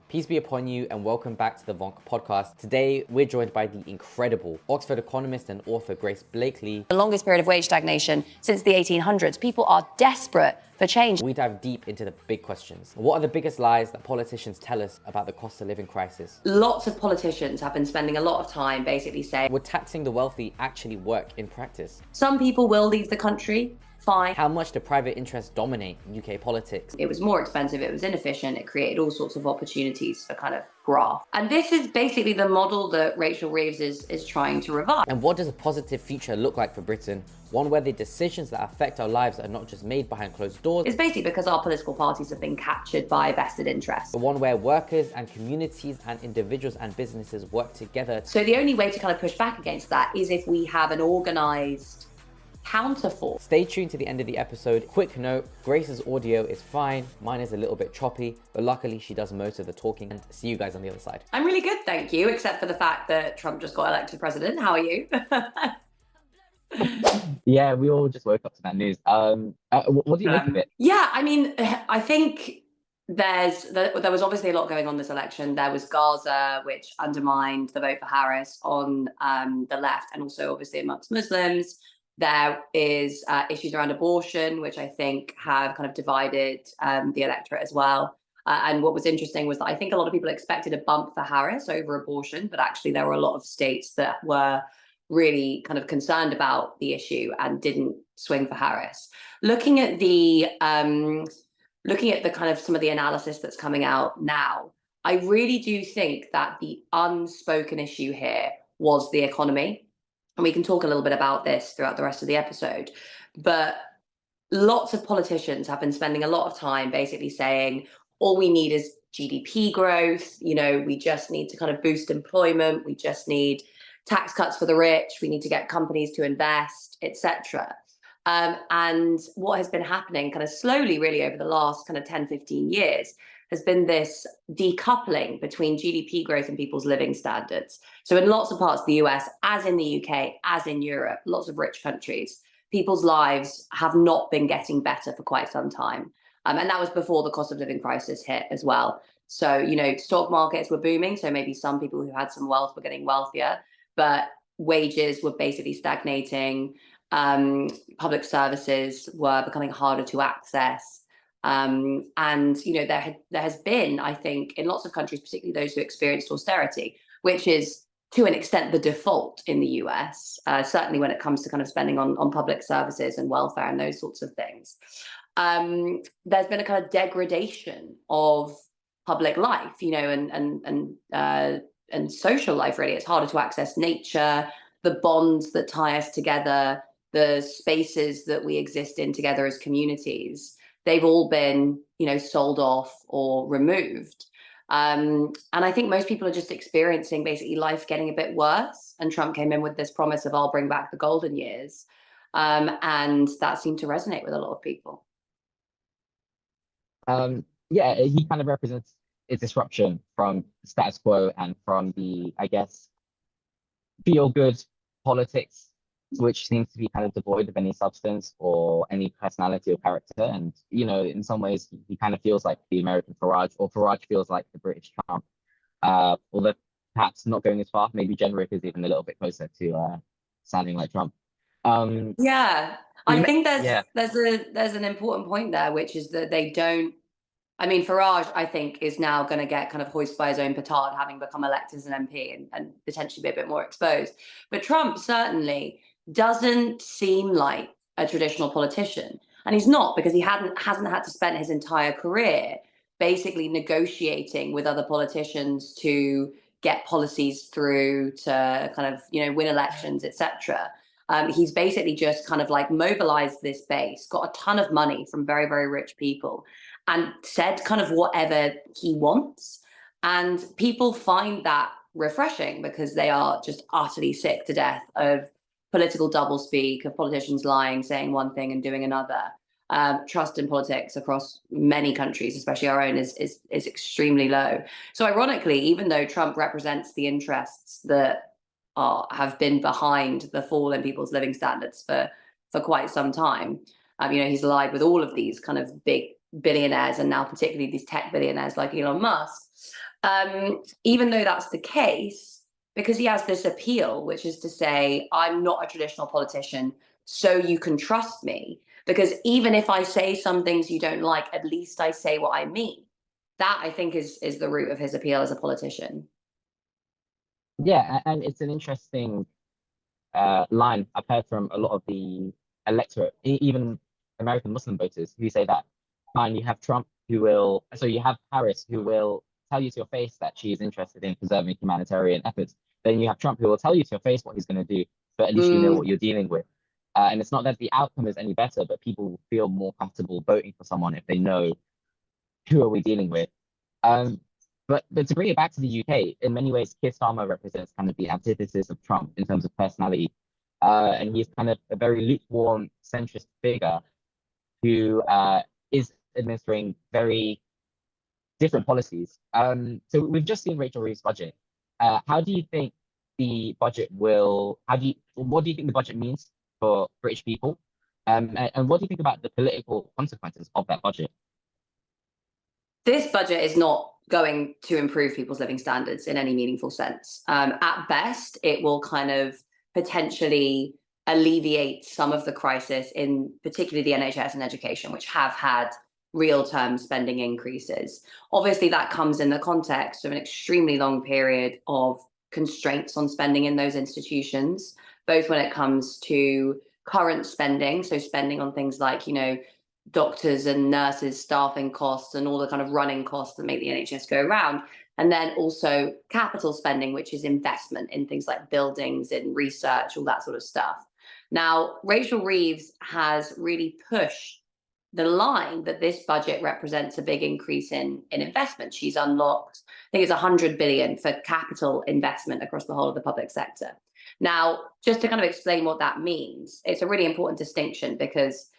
Peace be upon you and welcome back to the Vonk podcast. Today, we're joined by the incredible Oxford economist and author Grace Blakelely. The longest period of wage stagnation since the 1800s. People are desperate for change. We dive deep into the big questions. What are the biggest lies that politicians tell us about the cost of living crisis? Lots of politicians have been spending a lot of time basically saying, Would taxing the wealthy actually work in practice? some people will leave the country, fine. How much do private interests dominate UK politics? It was more expensive, it was inefficient, it created all sorts of opportunities for kind of graft. And this is basically the model that Rachel Reeves is trying to revive. And what does a positive future look like for Britain? One where the decisions that affect our lives are not just made behind closed doors. It's basically because our political parties have been captured by vested interests. But one where workers and communities and individuals and businesses work together. So the only way to kind of push back against that is if we have an organised counterforce. Stay tuned to the end of the episode. Quick note, Grace's audio is fine. Mine is a little bit choppy, but luckily she does most of the talking. And see you guys on the other side. I'm really good, thank you, except for the fact that Trump just got elected president. How are you? Yeah, we all just woke up to that news. What do you make of it? Yeah, I mean, I think there was obviously a lot going on this election. There was Gaza, which undermined the vote for Harris on the left, and also obviously amongst Muslims. There is issues around abortion, which I think have kind of divided the electorate as well. And what was interesting was that I think a lot of people expected a bump for Harris over abortion, but actually there were a lot of states that were really kind of concerned about the issue and didn't swing for Harris. Looking at the kind of some of the analysis that's coming out now, I really do think that the unspoken issue here was the economy. And we can talk a little bit about this throughout the rest of the episode. But lots of politicians have been spending a lot of time basically saying, all we need is GDP growth. You know, we just need to kind of boost employment. We just need tax cuts for the rich. We need to get companies to invest, etc. And what has been happening kind of slowly, really, over the last kind of 10, 15 years has been this decoupling between GDP growth and people's living standards. So in lots of parts of the US, as in the UK, as in Europe, lots of rich countries, people's lives have not been getting better for quite some time. And that was before the cost of living crisis hit as well. So, you know, stock markets were booming. So maybe some people who had some wealth were getting wealthier, but wages were basically stagnating. Public services were becoming harder to access. And, you know, there has been, I think, in lots of countries, particularly those who experienced austerity, which is to an extent the default in the US, certainly when it comes to kind of spending on public services and welfare and those sorts of things. There's been a kind of degradation of public life, you know, and social life, really. It's harder to access nature, the bonds that tie us together, the spaces that we exist in together as communities. They've all been, you know, sold off or removed. And I think most people are just experiencing basically life getting a bit worse. And Trump came in with this promise of, I'll bring back the golden years. And that seemed to resonate with a lot of people. Yeah, he kind of represents a disruption from the status quo and from the, I guess, feel-good politics, which seems to be kind of devoid of any substance or any personality or character. And, you know, in some ways, he kind of feels like the American Farage, or Farage feels like the British Trump. Although perhaps not going as far, maybe Jenrick is even a little bit closer to sounding like Trump. Yeah, I think there's an important point there, which is that they don't. I mean, Farage, I think, is now going to get kind of hoisted by his own petard, having become elected as an MP and potentially be a bit more exposed. But Trump certainly doesn't seem like a traditional politician. And he's not, because he hasn't had to spend his entire career basically negotiating with other politicians to get policies through, to kind of, you know, win elections, etc. He's basically just kind of like mobilized this base, got a ton of money from very, very rich people, and said kind of whatever he wants. And people find that refreshing because they are just utterly sick to death of political doublespeak, of politicians lying, saying one thing and doing another. Trust in politics across many countries, especially our own, is extremely low. So ironically, even though Trump represents the interests that have been behind the fall in people's living standards for quite some time, you know, he's allied with all of these kind of big billionaires, and now particularly these tech billionaires like Elon Musk. Even though that's the case, because he has this appeal, which is to say, I'm not a traditional politician, so you can trust me. Because even if I say some things you don't like, at least I say what I mean. That, I think, is the root of his appeal as a politician. Yeah, and it's an interesting line I've heard from a lot of the electorate, even American Muslim voters, who say that, fine, you have Trump you have Harris who will tell you to your face that she is interested in preserving humanitarian efforts. Then you have Trump who will tell you to your face what he's going to do, but at least you know what you're dealing with. And it's not that the outcome is any better, but people feel more comfortable voting for someone if they know who are we dealing with. But to bring it back to the UK, in many ways, Keir Starmer represents kind of the antithesis of Trump in terms of personality. And he's kind of a very lukewarm, centrist figure who is administering very different policies. So we've just seen Rachel Reeves' budget. How do you think the budget what do you think the budget means for British people? And what do you think about the political consequences of that budget? This budget is not going to improve people's living standards in any meaningful sense. At best, it will kind of potentially alleviate some of the crisis in particularly the NHS and education, which have had real-term spending increases. Obviously, that comes in the context of an extremely long period of constraints on spending in those institutions, both when it comes to current spending, so spending on things like, doctors and nurses, staffing costs, and all the kind of running costs that make the NHS go around. And then also capital spending, which is investment in things like buildings, in research, all that sort of stuff. Now, Rachel Reeves has really pushed the line that this budget represents a big increase in investment. She's unlocked, I think it's 100 billion for capital investment across the whole of the public sector. Now, just to kind of explain what that means, it's a really important distinction, because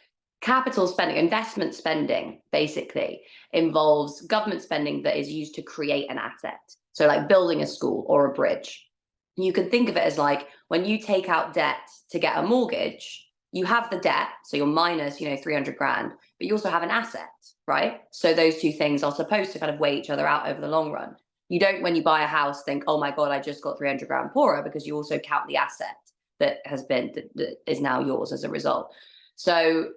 capital spending, investment spending, basically involves government spending that is used to create an asset. So like building a school or a bridge. You can think of it as like when you take out debt to get a mortgage, you have the debt, so you're minus, 300 grand, but you also have an asset, right? So those two things are supposed to kind of weigh each other out over the long run. You don't, when you buy a house, think, oh my God, I just got 300 grand poorer, because you also count the asset that is now yours as a result. So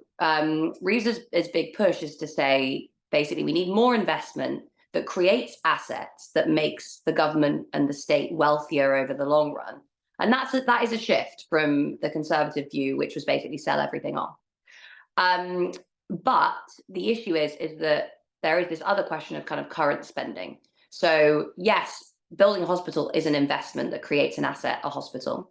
Reeves' big push is to say, basically, we need more investment that creates assets that makes the government and the state wealthier over the long run. And that is a shift from the Conservative view, which was basically sell everything off. But the issue is that there is this other question of kind of current spending. So yes, building a hospital is an investment that creates an asset, a hospital.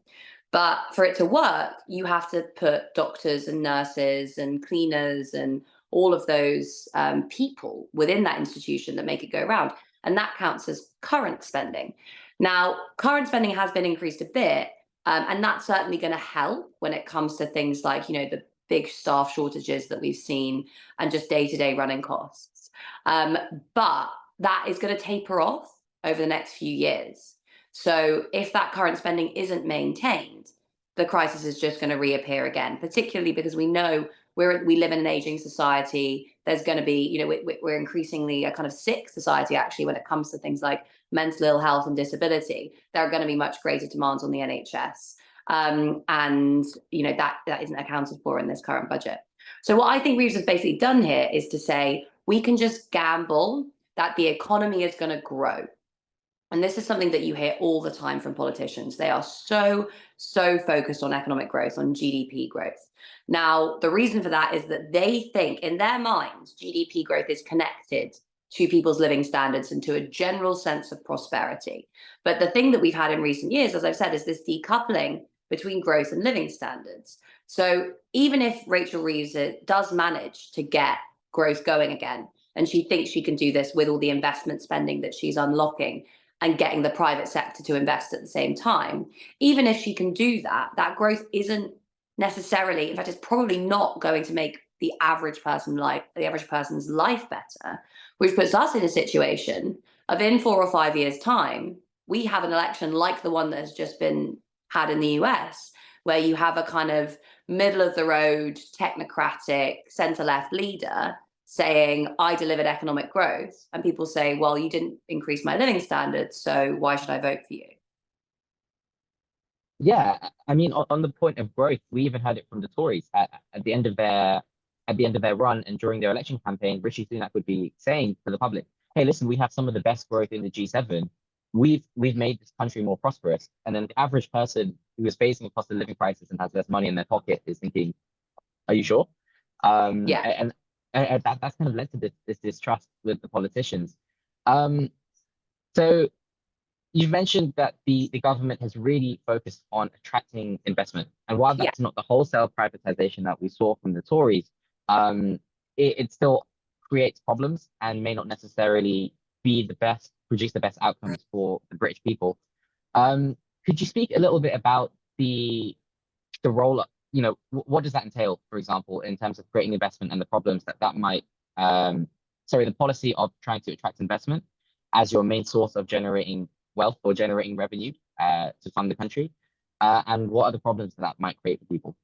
But for it to work, you have to put doctors and nurses and cleaners and all of those people within that institution that make it go round. And that counts as current spending. Now, current spending has been increased a bit, and that's certainly going to help when it comes to things like, the big staff shortages that we've seen and just day-to-day running costs. But that is going to taper off over the next few years. So if that current spending isn't maintained, the crisis is just going to reappear again, particularly because we know we live in an aging society. There's going to be, we're increasingly a kind of sick society, actually, when it comes to things like mental ill health and disability. There are going to be much greater demands on the NHS. And, that isn't accounted for in this current budget. So what I think Reeves has basically done here is to say, we can just gamble that the economy is going to grow. And this is something that you hear all the time from politicians. They are so focused on economic growth, on GDP growth. Now, the reason for that is that they think in their minds, GDP growth is connected to people's living standards and to a general sense of prosperity. But the thing that we've had in recent years, as I've said, is this decoupling between growth and living standards. So even if Rachel Reeves does manage to get growth going again, and she thinks she can do this with all the investment spending that she's unlocking and getting the private sector to invest at the same time, even if she can do that, that growth isn't necessarily, in fact, it's probably not going to make the average person's life better, which puts us in a situation of, in 4 or 5 years' time, we have an election like the one that has just been had in the US, where you have a kind of middle of the road, technocratic, centre-left leader saying, I delivered economic growth, and people say, well, you didn't increase my living standards, so why should I vote for you? Yeah, I mean, on the point of growth, we even heard it from the Tories at the end of their run and during their election campaign. Rishi Sunak would be saying to the public, "Hey, listen, we have some of the best growth in the G7. We've made this country more prosperous." And then the average person who is facing a cost of living crisis and has less money in their pocket is thinking, "Are you sure?" Yeah. And that's kind of led to this distrust with the politicians. So you've mentioned that the government has really focused on attracting investment. And while Yeah. that's not the wholesale privatization that we saw from the Tories, it still creates problems and may not necessarily produce the best outcomes for the British people. Could you speak a little bit about the role of, what does that entail, for example, in terms of creating investment and the problems that might, the policy of trying to attract investment as your main source of generating wealth or generating revenue to fund the country, and what are the problems that might create for people?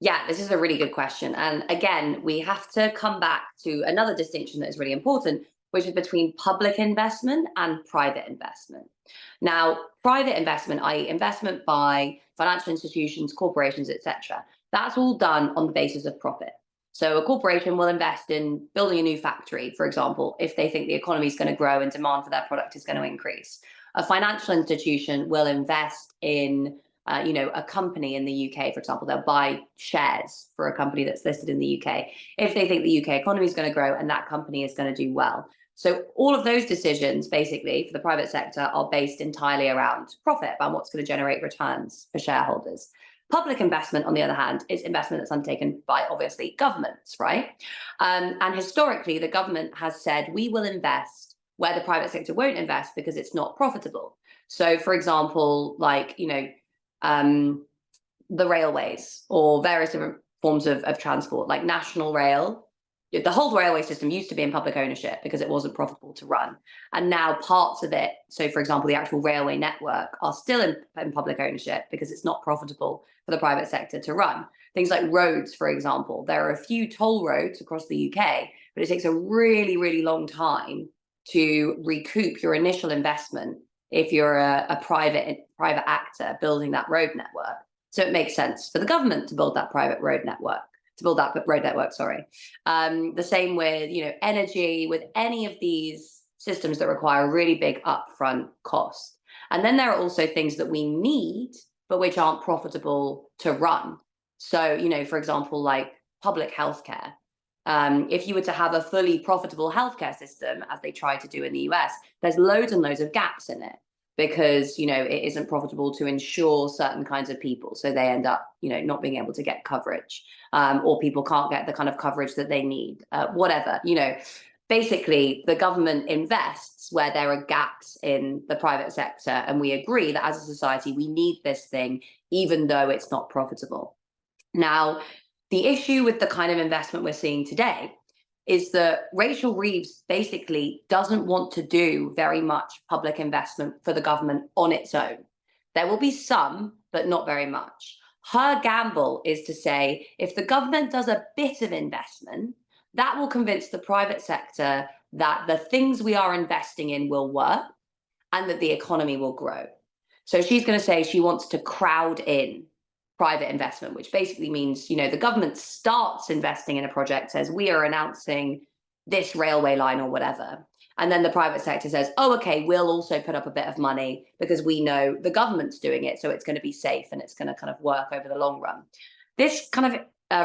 Yeah, this is a really good question. And again, we have to come back to another distinction that is really important, which is between public investment and private investment. Now, private investment, i.e., investment by financial institutions, corporations, etc., that's all done on the basis of profit. So a corporation will invest in building a new factory, for example, if they think the economy is going to grow and demand for their product is going to increase. A financial institution will invest in a company in the UK, for example. They'll buy shares for a company that's listed in the UK if they think the UK economy is going to grow and that company is going to do well. So all of those decisions, basically, for the private sector are based entirely around profit, about what's going to generate returns for shareholders. Public investment, on the other hand, is investment that's undertaken by, obviously, governments, right? And historically, the government has said, we will invest where the private sector won't invest because it's not profitable. So, for example, the railways or various different forms of transport, like National Rail. The whole railway system used to be in public ownership because it wasn't profitable to run. And now parts of it, so for example, the actual railway network, are still in public ownership because it's not profitable for the private sector to run. Things like roads, for example, there are a few toll roads across the UK, but it takes a really, really long time to recoup your initial investment if you're a private actor building that road network. So it makes sense for the government to build that road network. The same with, energy, with any of these systems that require a really big upfront cost. And then there are also things that we need, but which aren't profitable to run. So, for example, like public healthcare. If you were to have a fully profitable healthcare system, as they try to do in the US, there's loads and loads of gaps in it because, it isn't profitable to insure certain kinds of people. So they end up, not being able to get coverage, or people can't get the kind of coverage that they need, whatever, Basically, the government invests where there are gaps in the private sector. And we agree that as a society, we need this thing, even though it's not profitable. Now, the issue with the kind of investment we're seeing today is that Rachel Reeves basically doesn't want to do very much public investment for the government on its own. There will be some, but not very much. Her gamble is to say, if the government does a bit of investment, that will convince the private sector that the things we are investing in will work and that the economy will grow. So she's going to say she wants to crowd in private investment, which basically means, the government starts investing in a project, says, we are announcing this railway line or whatever. And then the private sector says, oh, okay, we'll also put up a bit of money because we know the government's doing it. So it's going to be safe and it's going to kind of work over the long run. This kind of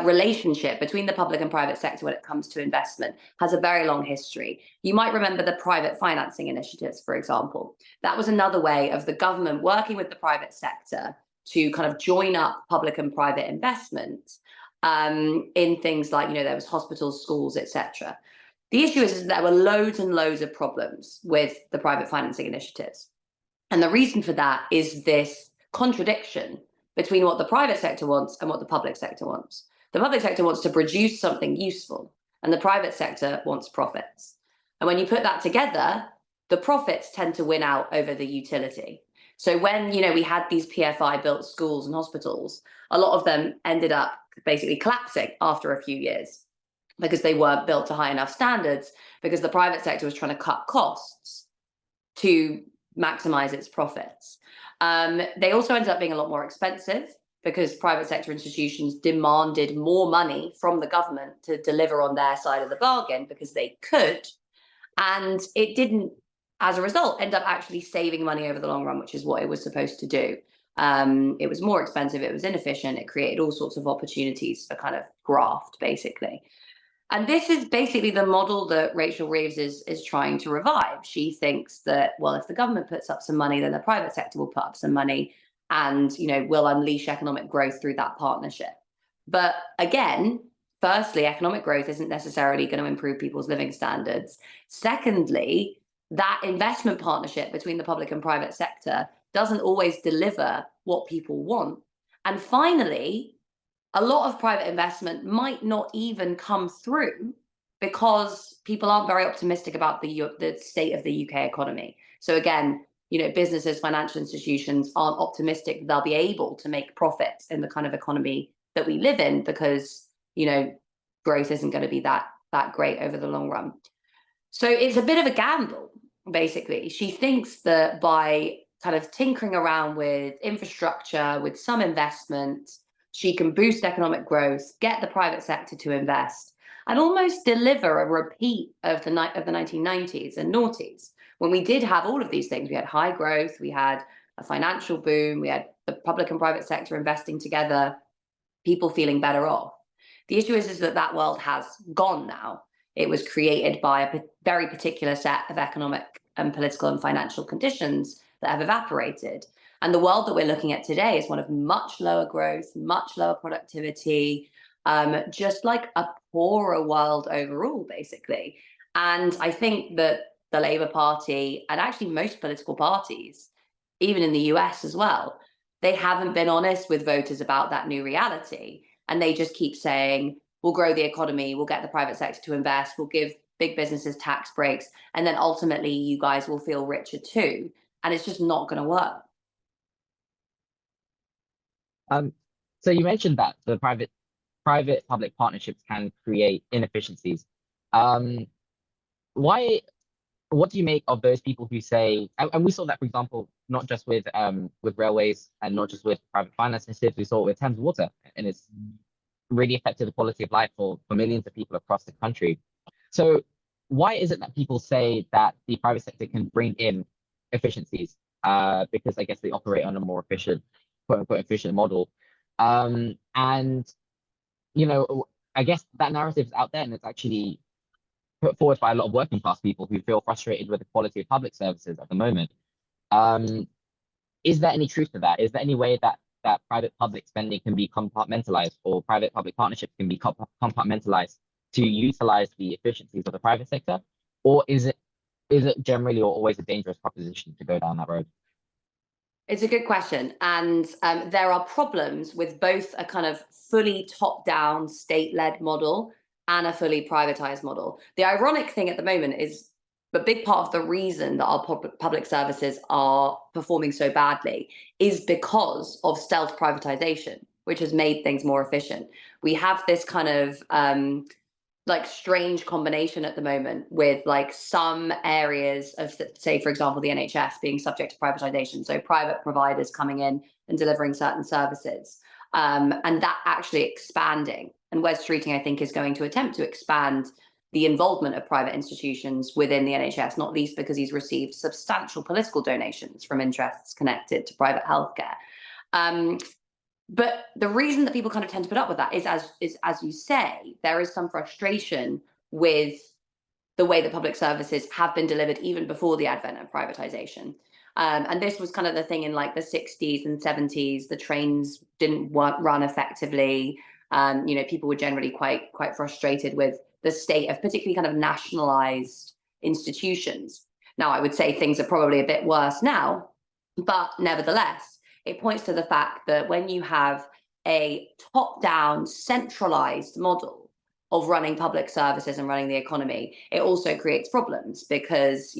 relationship between the public and private sector when it comes to investment has a very long history. You might remember the private financing initiatives, for example. That was another way of the government working with the private sector to kind of join up public and private investment in things like, there was hospitals, schools, etc. The issue is that there were loads and loads of problems with the private financing initiatives. And the reason for that is this contradiction between what the private sector wants and what the public sector wants. The public sector wants to produce something useful, and the private sector wants profits. And when you put that together, the profits tend to win out over the utility. So when, we had these PFI built schools and hospitals, a lot of them ended up basically collapsing after a few years. because they weren't built to high enough standards, because the private sector was trying to cut costs to maximize its profits. They also ended up being a lot more expensive because private sector institutions demanded more money from the government to deliver on their side of the bargain because they could. And it didn't, as a result, end up actually saving money over the long run, which is what it was supposed to do. It was more expensive, it was inefficient, it created all sorts of opportunities for kind of graft, basically. And this is basically the model that Rachel Reeves is trying to revive. She thinks that, well, if the government puts up some money, then the private sector will put up some money and, will unleash economic growth through that partnership. But again, firstly, economic growth isn't necessarily going to improve people's living standards. Secondly, that investment partnership between the public and private sector doesn't always deliver what people want. And finally, a lot of private investment might not even come through because people aren't very optimistic about the state of the UK economy. So again, businesses, financial institutions aren't optimistic they'll be able to make profits in the kind of economy that we live in because, growth isn't going to be that great over the long run. So it's a bit of a gamble, basically. She thinks that by kind of tinkering around with infrastructure, with some investment, she can boost economic growth, get the private sector to invest, and almost deliver a repeat of the 1990s and noughties, when we did have all of these things. We had high growth, we had a financial boom, we had the public and private sector investing together, people feeling better off. The issue is that world has gone now. It was created by a very particular set of economic and political and financial conditions that have evaporated. And the world that we're looking at today is one of much lower growth, much lower productivity, just like a poorer world overall, basically. And I think that the Labour Party, and actually most political parties, even in the US as well, they haven't been honest with voters about that new reality. And they just keep saying, we'll grow the economy, we'll get the private sector to invest, we'll give big businesses tax breaks, and then ultimately you guys will feel richer too. And it's just not going to work. So you mentioned that the private-public partnerships can create inefficiencies. What do you make of those people who say, and we saw that, for example, not just with railways and not just with private finance initiatives, we saw it with Thames Water, and it's really affected the quality of life for millions of people across the country. So why is it that people say that the private sector can bring in efficiencies? Because I guess they operate on a more efficient, quote unquote, efficient model. And, I guess that narrative is out there, and it's actually put forward by a lot of working class people who feel frustrated with the quality of public services at the moment. Is there any truth to that? Is there any way that private-public spending can be compartmentalized, or private-public partnerships can be compartmentalized to utilize the efficiencies of the private sector? Or is it generally or always a dangerous proposition to go down that road? It's a good question. And there are problems with both a kind of fully top-down state-led model and a fully privatized model. The ironic thing at the moment is a big part of the reason that our public services are performing so badly is because of stealth privatization, which has made things more efficient. We have this kind of strange combination at the moment with some areas of, say, for example, the NHS being subject to privatization. So private providers coming in and delivering certain services, and that actually expanding. And Wes Streeting, I think, is going to attempt to expand the involvement of private institutions within the NHS, not least because he's received substantial political donations from interests connected to private healthcare. But the reason that people kind of tend to put up with that is, as you say, there is some frustration with the way that public services have been delivered even before the advent of privatization. And this was kind of the thing in the 60s and 70s. The trains didn't run effectively. People were generally quite frustrated with the state of particularly kind of nationalized institutions. Now, I would say things are probably a bit worse now, but nevertheless, it points to the fact that when you have a top-down centralized model of running public services and running the economy, it also creates problems because,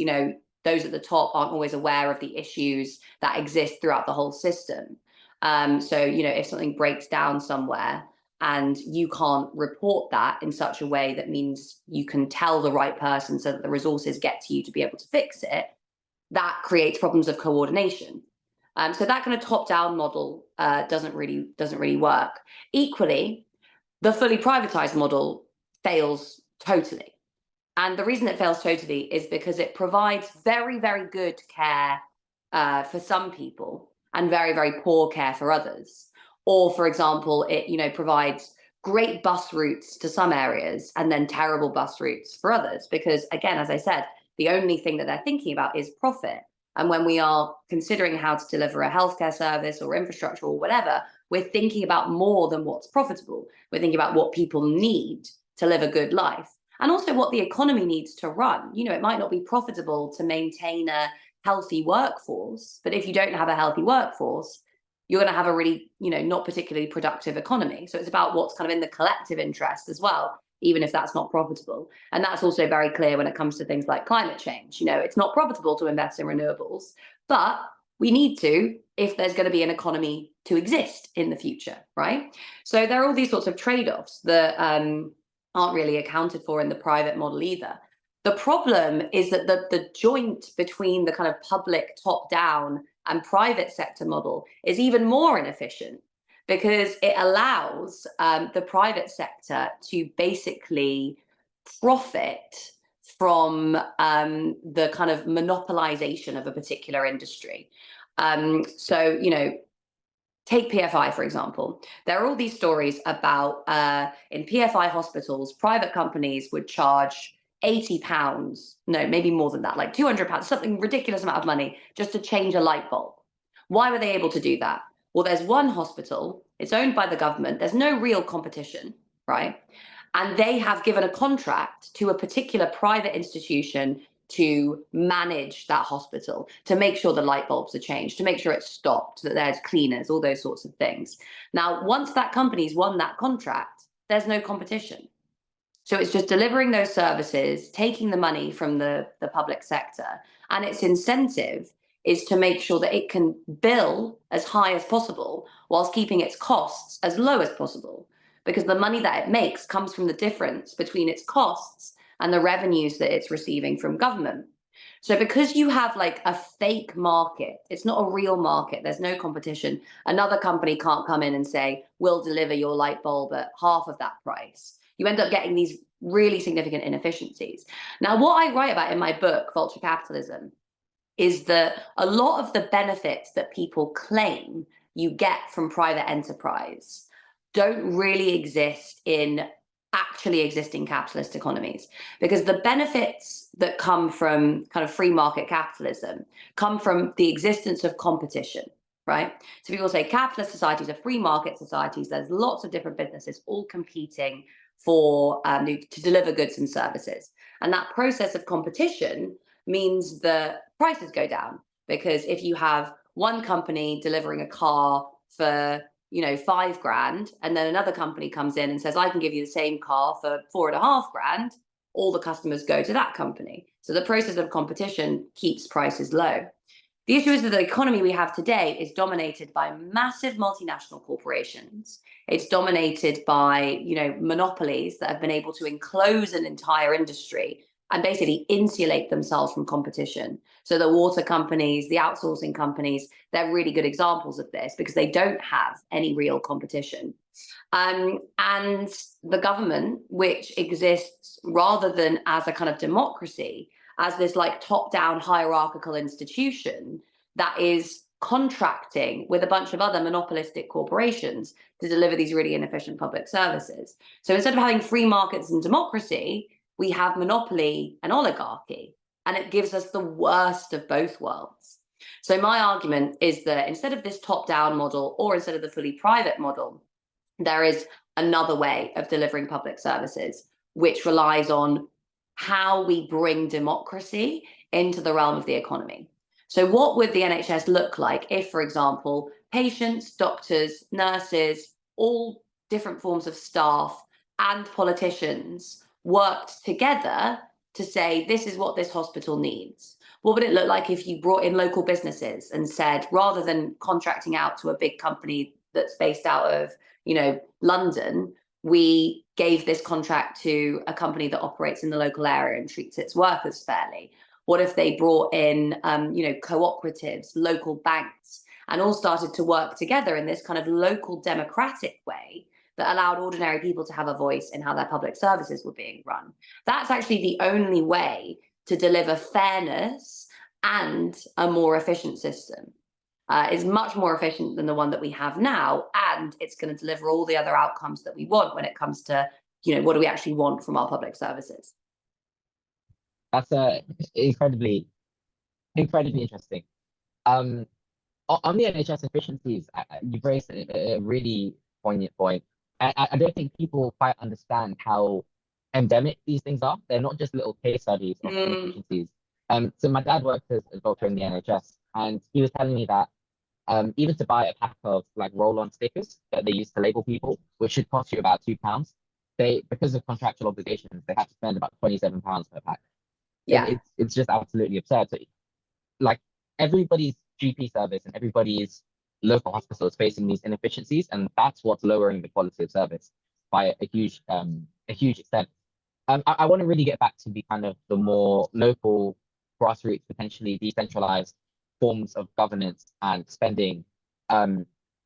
those at the top aren't always aware of the issues that exist throughout the whole system. So, if something breaks down somewhere, and you can't report that in such a way that means you can tell the right person so that the resources get to you to be able to fix it, that creates problems of coordination. So that kind of top-down model doesn't really work. Equally, the fully privatized model fails totally. And the reason it fails totally is because it provides very, very good care for some people and very, very poor care for others. Or, for example, it provides great bus routes to some areas and then terrible bus routes for others. Because, again, as I said, the only thing that they're thinking about is profit. And when we are considering how to deliver a healthcare service or infrastructure or whatever, we're thinking about more than what's profitable. We're thinking about what people need to live a good life, and also what the economy needs to run. It might not be profitable to maintain a healthy workforce, but if you don't have a healthy workforce, you're going to have a really, not particularly productive economy. So it's about what's kind of in the collective interest as well, even if that's not profitable. And that's also very clear when it comes to things like climate change. It's not profitable to invest in renewables, but we need to if there's going to be an economy to exist in the future, right? So there are all these sorts of trade-offs that aren't really accounted for in the private model either. The problem is that the joint between the kind of public top-down and private sector model is even more inefficient, because it allows the private sector to basically profit from the kind of monopolization of a particular industry. So, take PFI, for example. There are all these stories about in PFI hospitals, private companies would charge £80, no, maybe more than that, like £200, something ridiculous amount of money just to change a light bulb. Why were they able to do that? Well, there's one hospital, it's owned by the government, there's no real competition, right? And they have given a contract to a particular private institution to manage that hospital, to make sure the light bulbs are changed, to make sure it's stopped, that there's cleaners, all those sorts of things. Now, once that company's won that contract, there's no competition. So it's just delivering those services, taking the money from the public sector, and its incentive is to make sure that it can bill as high as possible whilst keeping its costs as low as possible, because the money that it makes comes from the difference between its costs and the revenues that it's receiving from government. So because you have like a fake market, it's not a real market, there's no competition. Another company can't come in and say, we'll deliver your light bulb at half of that price. You end up getting these really significant inefficiencies. Now, what I write about in my book, Vulture Capitalism, is that a lot of the benefits that people claim you get from private enterprise don't really exist in actually existing capitalist economies, because the benefits that come from kind of free market capitalism come from the existence of competition, right? So people say capitalist societies are free market societies. There's lots of different businesses all competing for to deliver goods and services. And that process of competition means that prices go down, because if you have one company delivering a car for $5,000, and then another company comes in and says, I can give you the same car for $4,500, all the customers go to that company. So the process of competition keeps prices low. The issue is that the economy we have today is dominated by massive multinational corporations. It's dominated by, monopolies that have been able to enclose an entire industry and basically insulate themselves from competition. So the water companies, the outsourcing companies, they're really good examples of this, because they don't have any real competition. And the government, which exists rather than as a kind of democracy, as this like top-down hierarchical institution that is contracting with a bunch of other monopolistic corporations to deliver these really inefficient public services. So instead of having free markets and democracy, we have monopoly and oligarchy, and it gives us the worst of both worlds. So my argument is that instead of this top-down model, or instead of the fully private model, there is another way of delivering public services, which relies on how we bring democracy into the realm of the economy. So what would the NHS look like if, for example, patients, doctors, nurses, all different forms of staff and politicians worked together to say, this is what this hospital needs? What would it look like if you brought in local businesses and said, rather than contracting out to a big company that's based out of, London, we gave this contract to a company that operates in the local area and treats its workers fairly? What if they brought in, cooperatives, local banks, and all started to work together in this kind of local democratic way that allowed ordinary people to have a voice in how their public services were being run? That's actually the only way to deliver fairness and a more efficient system. Is much more efficient than the one that we have now, and it's going to deliver all the other outcomes that we want when it comes to, what do we actually want from our public services. That's incredibly interesting. On the NHS efficiencies, you've raised a really poignant point. I don't think people quite understand how endemic these things are. They're not just little case studies of inefficiencies. So my dad works as a doctor in the NHS, and he was telling me that even to buy a pack of like roll-on stickers that they use to label people, which should cost you about £2, because of contractual obligations, they have to spend about £27 per pack. Yeah, it's just absolutely absurd. So, like, everybody's GP service and everybody's local hospital is facing these inefficiencies, and that's what's lowering the quality of service by a huge extent. I want to really get back to the kind of the more local, grassroots, potentially decentralized forms of governance and spending,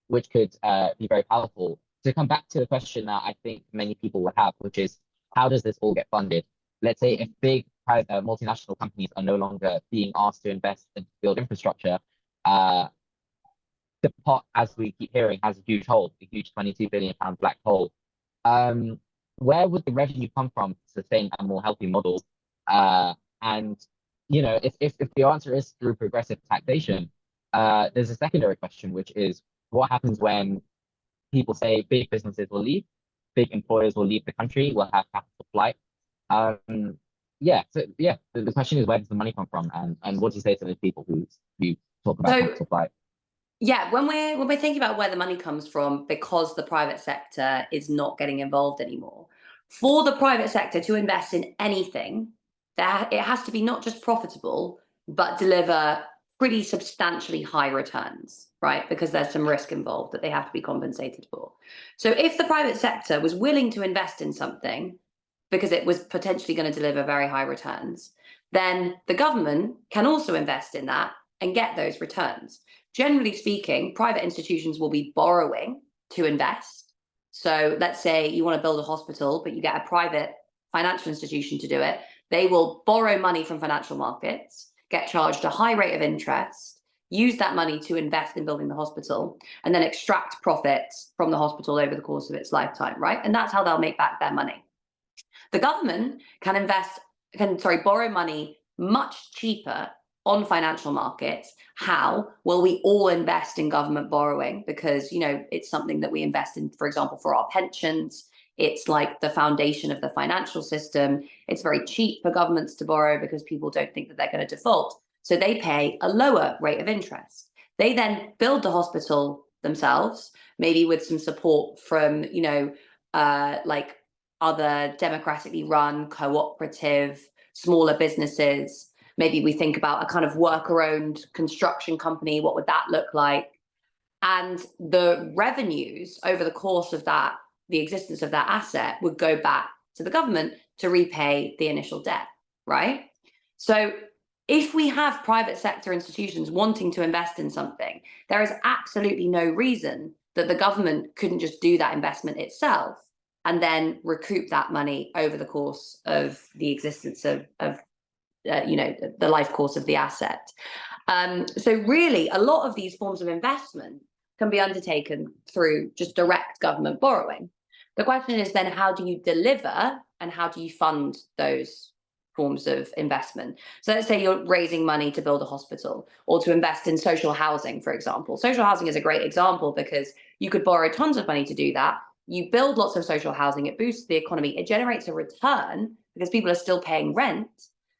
which could be very powerful. To come back to the question that I think many people will have, which is, how does this all get funded? Let's say if big multinational companies are no longer being asked to invest and build infrastructure, the pot, as we keep hearing, has a huge hole, a huge £22 billion black hole. Where would the revenue come from to sustain a more healthy model? And if the answer is through progressive taxation, there's a secondary question, which is, what happens when people say big businesses will leave, big employers will leave the country, we'll have capital flight? The question is, where does the money come from, and what do you say to those people who talk about capital flight? Yeah, when we're thinking about where the money comes from, because the private sector is not getting involved anymore, for the private sector to invest in anything, that it has to be not just profitable, but deliver pretty substantially high returns, right? Because there's some risk involved that they have to be compensated for. So if the private sector was willing to invest in something because it was potentially going to deliver very high returns, then the government can also invest in that and get those returns. Generally speaking, private institutions will be borrowing to invest. So let's say you want to build a hospital, but you get a private financial institution to do it. They will borrow money from financial markets, get charged a high rate of interest, use that money to invest in building the hospital, and then extract profits from the hospital over the course of its lifetime, right? And that's how they'll make back their money. The government can borrow money much cheaper on financial markets. How? Well, we all invest in government borrowing because, it's something that we invest in, for example, for our pensions. It's like the foundation of the financial system. It's very cheap for governments to borrow because people don't think that they're going to default. So they pay a lower rate of interest. They then build the hospital themselves, maybe with some support from, like other democratically run, cooperative, smaller businesses. Maybe we think about a kind of worker-owned construction company. What would that look like? And the revenues over the course of that, the existence of that asset, would go back to the government to repay the initial debt, right? So if we have private sector institutions wanting to invest in something, there is absolutely no reason that the government couldn't just do that investment itself and then recoup that money over the course of the existence of the life course of the asset. So really, a lot of these forms of investment can be undertaken through just direct government borrowing. The question is then, how do you deliver and how do you fund those forms of investment? So let's say you're raising money to build a hospital or to invest in social housing, for example. Social housing is a great example because you could borrow tons of money to do that. You build lots of social housing, it boosts the economy, it generates a return because people are still paying rent.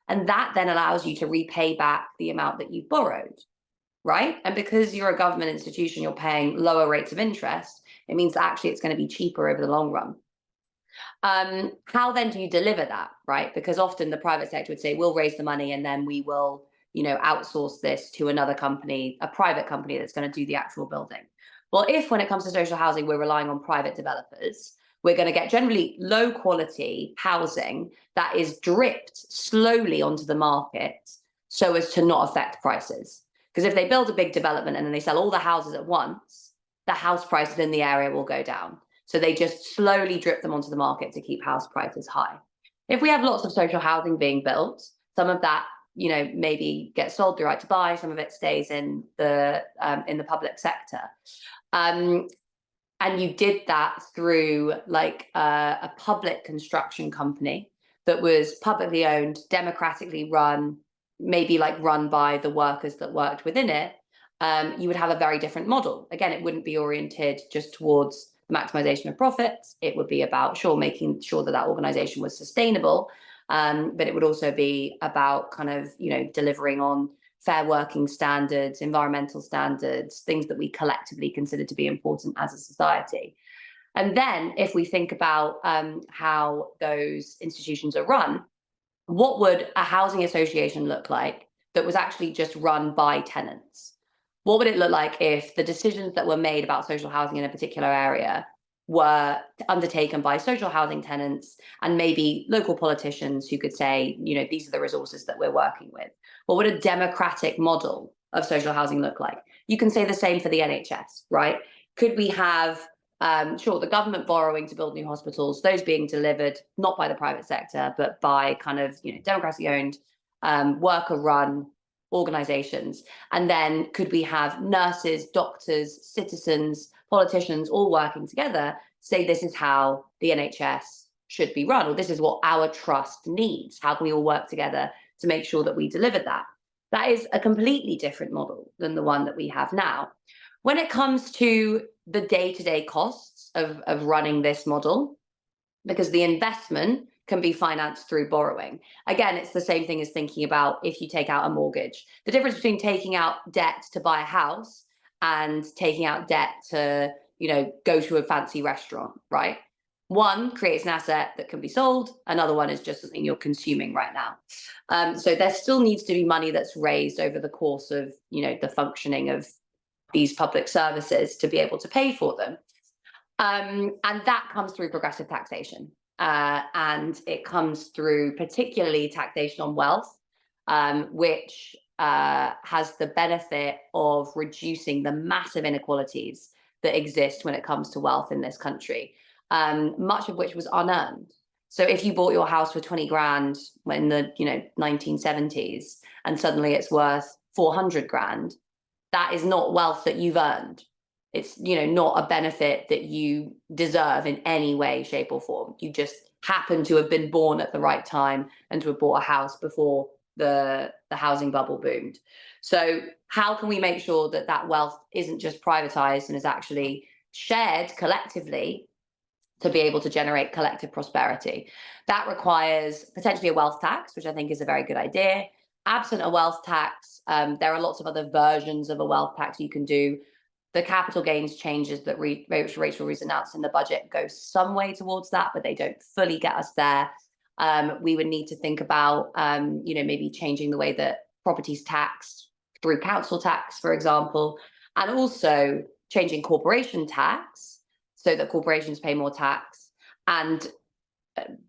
And that then allows you to repay back the amount that you borrowed, right? And because you're a government institution, you're paying lower rates of interest. It means that actually it's going to be cheaper over the long run. How then do you deliver that, right? Because often the private sector would say, we'll raise the money and then we will, outsource this to another company, a private company that's going to do the actual building. Well, if when it comes to social housing, we're relying on private developers, we're going to get generally low quality housing that is dripped slowly onto the market so as to not affect prices. Because if they build a big development and then they sell all the houses at once, the house prices in the area will go down. So they just slowly drip them onto the market to keep house prices high. If we have lots of social housing being built, some of that, maybe gets sold through right to buy, some of it stays in the public sector. And you did that through like a public construction company that was publicly owned, democratically run, maybe like run by the workers that worked within it, you would have a very different model. Again, it wouldn't be oriented just towards the maximization of profits. It would be about, making sure that that organization was sustainable, but it would also be about kind of, delivering on fair working standards, environmental standards, things that we collectively consider to be important as a society. And then if we think about how those institutions are run, what would a housing association look like that was actually just run by tenants? What would it look like if the decisions that were made about social housing in a particular area were undertaken by social housing tenants and maybe local politicians who could say, these are the resources that we're working with? What would a democratic model of social housing look like? You can say the same for the NHS, right? Could we have, the government borrowing to build new hospitals, those being delivered not by the private sector, but by kind of, democratically owned, worker-run organizations? And then could we have nurses, doctors, citizens, politicians all working together, say this is how the NHS should be run, or this is what our trust needs? How can we all work together to make sure that we deliver that? That is a completely different model than the one that we have now. When it comes to the day-to-day costs of running this model, because the investment can be financed through borrowing. Again, it's the same thing as thinking about if you take out a mortgage. The difference between taking out debt to buy a house and taking out debt to, go to a fancy restaurant, right? One creates an asset that can be sold. Another one is just something you're consuming right now. So there still needs to be money that's raised over the course of, the functioning of these public services to be able to pay for them. And that comes through progressive taxation. And it comes through particularly taxation on wealth, which has the benefit of reducing the massive inequalities that exist when it comes to wealth in this country, much of which was unearned. So if you bought your house for 20 grand in the 1970s and suddenly it's worth 400 grand, that is not wealth that you've earned. It's not a benefit that you deserve in any way, shape, or form. You just happen to have been born at the right time and to have bought a house before the housing bubble boomed. So how can we make sure that that wealth isn't just privatized and is actually shared collectively to be able to generate collective prosperity? That requires potentially a wealth tax, which I think is a very good idea. Absent a wealth tax, there are lots of other versions of a wealth tax you can do. The capital gains changes that Rachel Reeves announced in the budget go some way towards that, but they don't fully get us there. We would need to think about, maybe changing the way that property is taxed through council tax, for example, and also changing corporation tax so that corporations pay more tax, and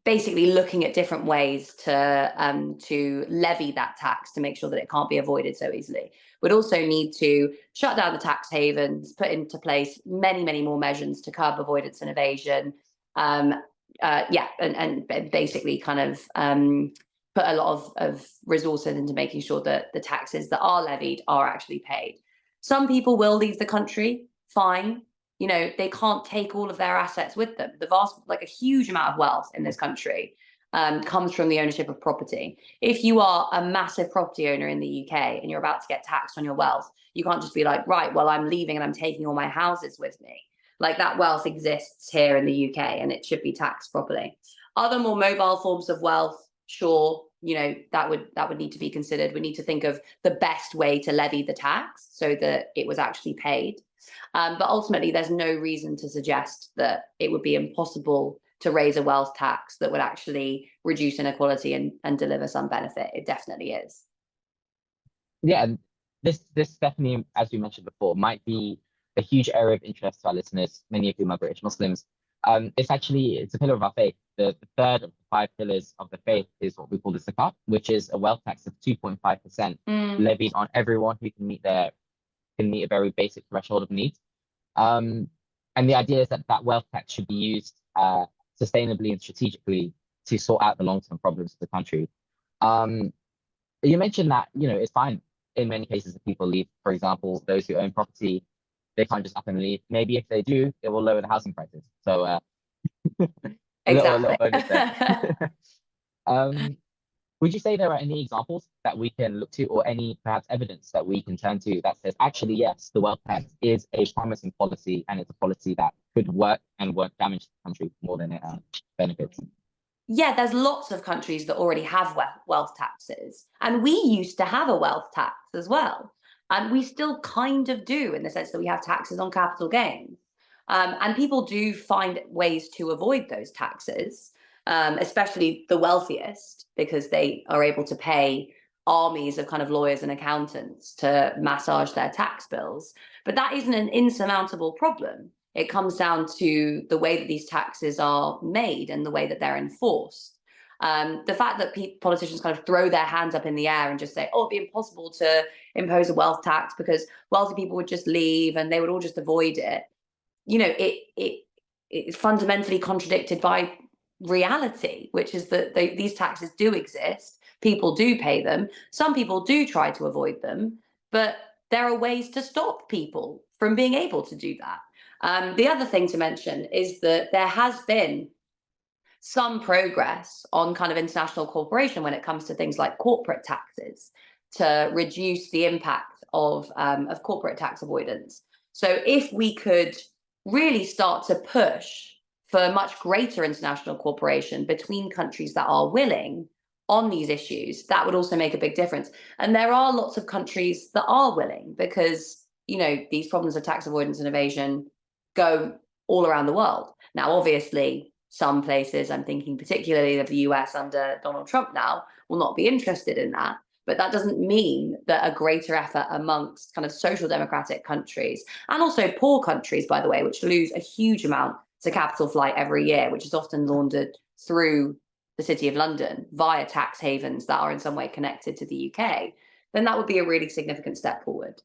basically looking at different ways to levy that tax to make sure that it can't be avoided so easily. We'd also need to shut down the tax havens, put into place many, many more measures to curb avoidance and evasion. And basically kind of put a lot of resources into making sure that the taxes that are levied are actually paid. Some people will leave the country, fine. They can't take all of their assets with them. A huge amount of wealth in this country comes from the ownership of property. If you are a massive property owner in the UK and you're about to get taxed on your wealth, you can't just be like, right, well, I'm leaving and I'm taking all my houses with me. Like, that wealth exists here in the UK and it should be taxed properly. Other more mobile forms of wealth, sure, that would need to be considered. We need to think of the best way to levy the tax so that it was actually paid. But ultimately, there's no reason to suggest that it would be impossible to raise a wealth tax that would actually reduce inequality and deliver some benefit. It definitely is. Yeah, this definitely, as you mentioned before, might be a huge area of interest to our listeners, many of whom are British Muslims. It's a pillar of our faith. The third of the 5 pillars of the faith is what we call the zakat, which is a wealth tax of 2.5% levied on everyone who can meet a very basic threshold of needs. And the idea is that that wealth tax should be used sustainably and strategically to sort out the long-term problems of the country. You mentioned that, it's fine in many cases if people leave. For example, those who own property, they can't just up and leave. Maybe if they do, it will lower the housing prices. So a little bonus there. Would you say there are any examples that we can look to, or any perhaps evidence that we can turn to that says, actually, yes, the wealth tax is a promising policy, and it's a policy that could work and won't damage the country more than it benefits? Yeah, there's lots of countries that already have wealth taxes. And we used to have a wealth tax as well. And we still kind of do, in the sense that we have taxes on capital gains. And people do find ways to avoid those taxes, especially the wealthiest, because they are able to pay armies of kind of lawyers and accountants to massage their tax bills. But that isn't an insurmountable problem. It comes down to the way that these taxes are made and the way that they're enforced. The fact that politicians kind of throw their hands up in the air and just say, oh, it'd be impossible to impose a wealth tax because wealthy people would just leave and they would all just avoid it. It's fundamentally contradicted by reality, which is that these taxes do exist. People do pay them. Some people do try to avoid them, but there are ways to stop people from being able to do that. The other thing to mention is that there has been some progress on kind of international cooperation when it comes to things like corporate taxes to reduce the impact of corporate tax avoidance. So if we could really start to push for much greater international cooperation between countries that are willing on these issues, that would also make a big difference. And there are lots of countries that are willing, because, these problems of tax avoidance and evasion go all around the world. Now, obviously, some places, I'm thinking particularly of the US under Donald Trump now, will not be interested in that. But that doesn't mean that a greater effort amongst kind of social democratic countries, and also poor countries, by the way, which lose a huge amount to capital flight every year, which is often laundered through the City of London via tax havens that are in some way connected to the UK, then that would be a really significant step forward.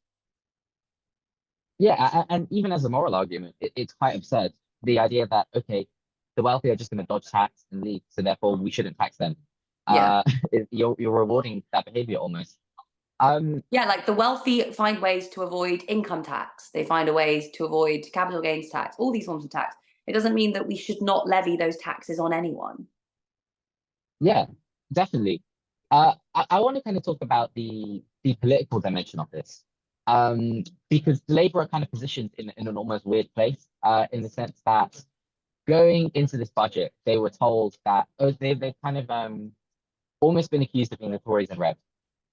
Yeah, and even as a moral argument, it's quite absurd. The idea that, okay, the wealthy are just going to dodge tax and leave, so therefore we shouldn't tax them. Yeah. You're rewarding that behavior almost. Yeah, like the wealthy find ways to avoid income tax. They find ways to avoid capital gains tax, all these forms of tax. It doesn't mean that we should not levy those taxes on anyone. Yeah, definitely. I want to kind of talk about the political dimension of this. Because Labour are kind of positioned in an almost weird place, in the sense that going into this budget, they were told that they've kind of almost been accused of being the Tories and Red,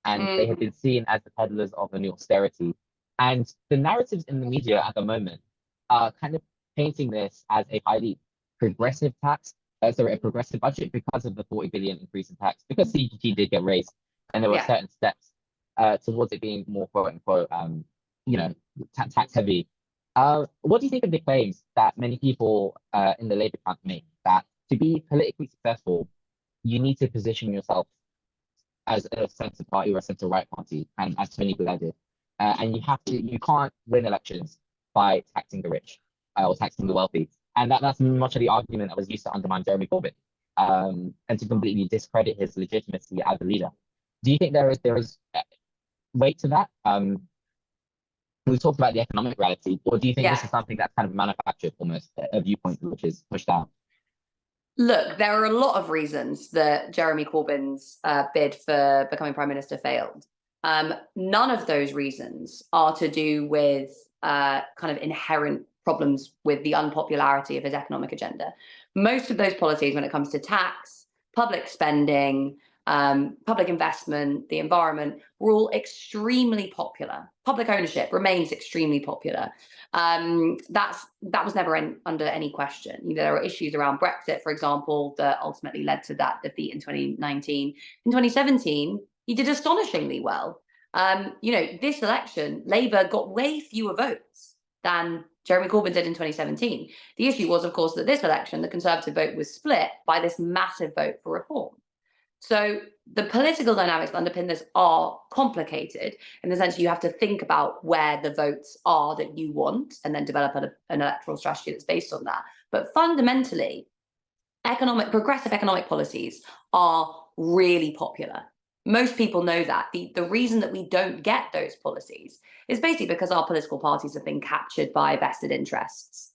and they have been seen as the peddlers of a new austerity. And the narratives in the media at the moment are kind of painting this as a highly progressive a progressive budget because of the 40 billion increase in tax, because CGT did get raised, and there were certain steps towards it being more quote unquote, tax heavy. What do you think of the claims that many people in the Labour camp make, that to be politically successful, you need to position yourself as a centre party or a centre right party, and as Tony Blair did, and you can't win elections by taxing the rich or taxing the wealthy, and that's much of the argument that was used to undermine Jeremy Corbyn, and to completely discredit his legitimacy as a leader. Do you think there is weight to that? We talked about the economic reality, or do you think this is something that's kind of manufactured, almost a viewpoint which is pushed out? Look, there are a lot of reasons that Jeremy Corbyn's bid for becoming Prime Minister failed. None of those reasons are to do with kind of inherent problems with the unpopularity of his economic agenda. Most of those policies, when it comes to tax, public spending, public investment, the environment, were all extremely popular. Public ownership remains extremely popular. That was never under any question. There were issues around Brexit, for example, that ultimately led to that defeat in 2019. In 2017, he did astonishingly well. This election, Labour got way fewer votes, than Jeremy Corbyn did in 2017. The issue was, of course, that this election, the Conservative vote was split by this massive vote for reform. So the political dynamics that underpin this are complicated in the sense you have to think about where the votes are that you want and then develop an electoral strategy that's based on that. But fundamentally, progressive economic policies are really popular. Most people know that. The reason that we don't get those policies is basically because our political parties have been captured by vested interests.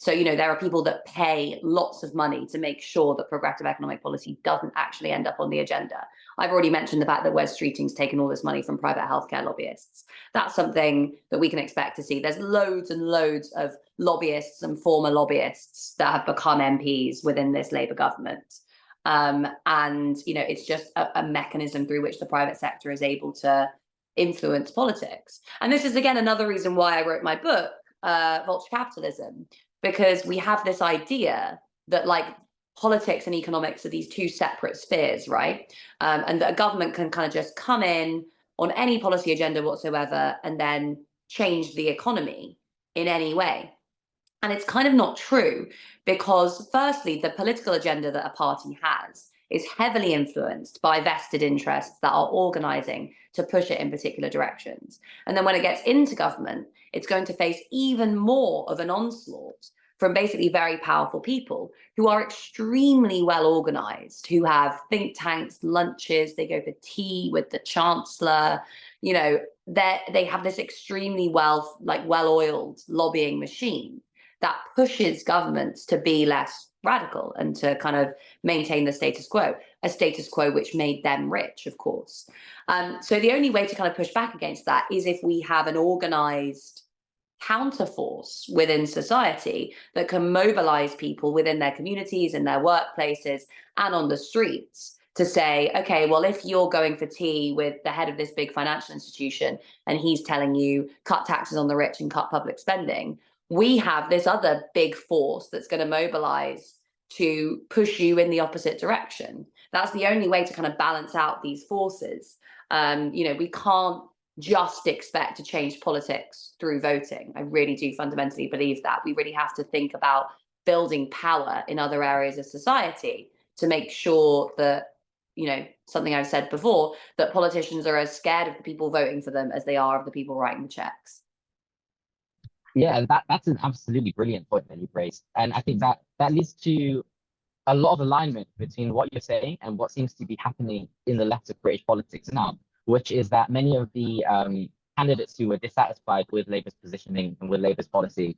So, there are people that pay lots of money to make sure that progressive economic policy doesn't actually end up on the agenda. I've already mentioned the fact that Wes Streeting's taken all this money from private healthcare lobbyists. That's something that we can expect to see. There's loads and loads of lobbyists and former lobbyists that have become MPs within this Labour government. It's just a mechanism through which the private sector is able to influence politics. And this is, again, another reason why I wrote my book, Vulture Capitalism, because we have this idea that politics and economics are these two separate spheres, right? And that a government can kind of just come in on any policy agenda whatsoever and then change the economy in any way. And it's kind of not true because, firstly, the political agenda that a party has is heavily influenced by vested interests that are organising to push it in particular directions. And then when it gets into government, it's going to face even more of an onslaught from basically very powerful people who are extremely well organised, who have think tanks, lunches, they go for tea with the chancellor. They have this extremely well-oiled lobbying machine that pushes governments to be less radical and to kind of maintain the status quo, a status quo which made them rich, of course. So the only way to kind of push back against that is if we have an organised counterforce within society that can mobilize people within their communities, in their workplaces, and on the streets to say, okay, well, if you're going for tea with the head of this big financial institution and he's telling you cut taxes on the rich and cut public spending, we have this other big force that's going to mobilize to push you in the opposite direction. That's the only way to kind of balance out these forces. We can't just expect to change politics through voting. I really do fundamentally believe that. We really have to think about building power in other areas of society to make sure that, something I've said before, that politicians are as scared of the people voting for them as they are of the people writing the checks. Yeah, that's an absolutely brilliant point that you've raised. And I think that leads to a lot of alignment between what you're saying and what seems to be happening in the left of British politics now, which is that many of the candidates who were dissatisfied with Labour's positioning and with Labour's policy,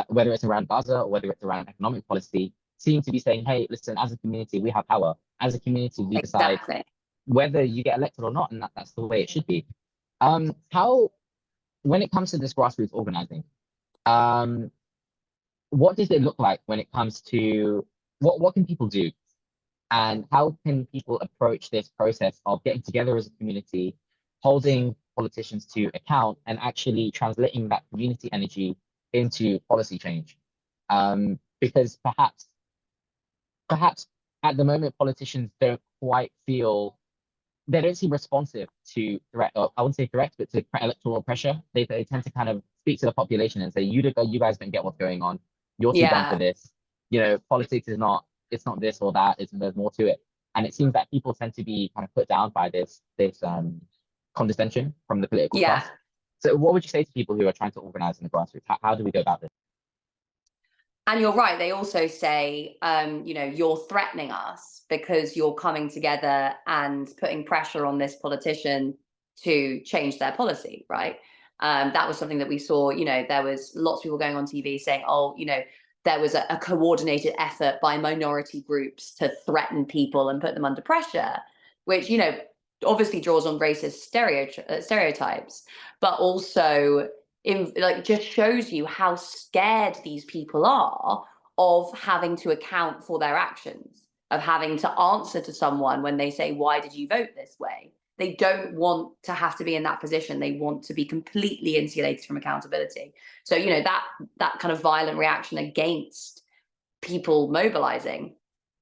whether it's around Gaza or whether it's around economic policy, seem to be saying, hey, listen, as a community, we have power. As a community, we decide whether you get elected or not, and that's the way it should be. When it comes to this grassroots organizing, what does it look like when it comes to what can people do? And how can people approach this process of getting together as a community, holding politicians to account, and actually translating that community energy into policy change? Because perhaps at the moment, politicians don't quite feel, they don't seem responsive to threat, or I wouldn't say threats, but to electoral pressure. They tend to kind of speak to the population and say, you guys don't get what's going on. You're too dumb for this. Politics is not, it's not this or that. There's more to it. And it seems that people tend to be kind of put down by this condescension from the political class. So what would you say to people who are trying to organize in the grassroots? How do we go about this? And you're right. They also say, you're threatening us because you're coming together and putting pressure on this politician to change their policy, right? That was something that we saw. There was lots of people going on TV saying, there was a coordinated effort by minority groups to threaten people and put them under pressure, which, obviously draws on racist stereotypes, but also just shows you how scared these people are of having to account for their actions, of having to answer to someone when they say, why did you vote this way? They don't want to have to be in that position. They want to be completely insulated from accountability. So, that kind of violent reaction against people mobilizing